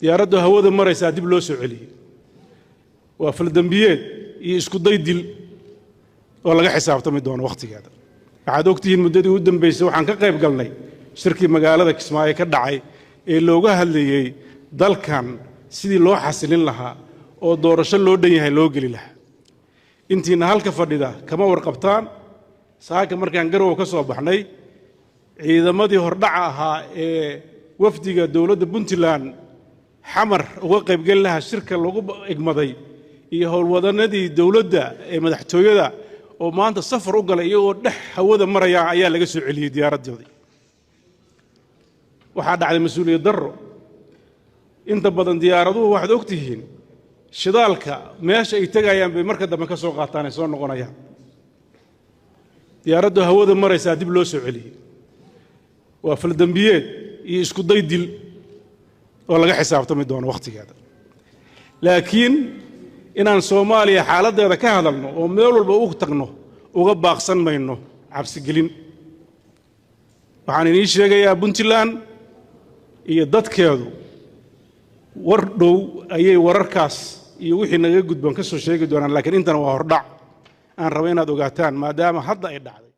diyaaraddu hawada maraysaa dib loo soo celiyey waa faldambiyeed iyo isku day dil oo laga xisaabtami doono waqtigeeda waxaad ogtihiin muddadii u dambeysay waxaan ka qayb galnay shirkii magaalada Kismaayo ka dhacay ee looga hadlayay dalkan sidii loo xasilin lahaa oo doorasho loo dhan yahay loo geli lahaa intiina halka fadhida kama warqabtaan saaka markaan garow ka soo baxnay ciidamadii hordhaca ahaa ee wafdiga dawladda Puntland xamar uga qayb gal lahaa shirka lagu igmaday iyo howlwadanadii dawladda ee madaxtooyada oo maanta safar u galay iyagoo dhex hawada maraya ayaa laga soo celiyay diyaaradoodii waxa dhacday mas'uuliyad darro inta badan diyaaraduhu waxaad ogtihiin shidaalka meesha ay tagayaan bay marka dambe ka soo qaataan ay soo noqonayaan diyaaraddu hawada maraysaa dib loo soo celiyey waa faldambiyeed iyo isku day dil oo laga xisaabtami doono waqtigeeda laakiin inaan Soomaaliya xaaladeeda ka hadalno oo meel walba u tagno uga baaqsan mayno cabsi gelin waxaan inii sheegayaa Puntland iyo dadkeedu war dhow ayay wararkaas iyo wixii naga gudban ka soo sheegi doonaan laakiin intana waa hordhac aan rabo inaad ogaataan maadaama hadda ay dhacday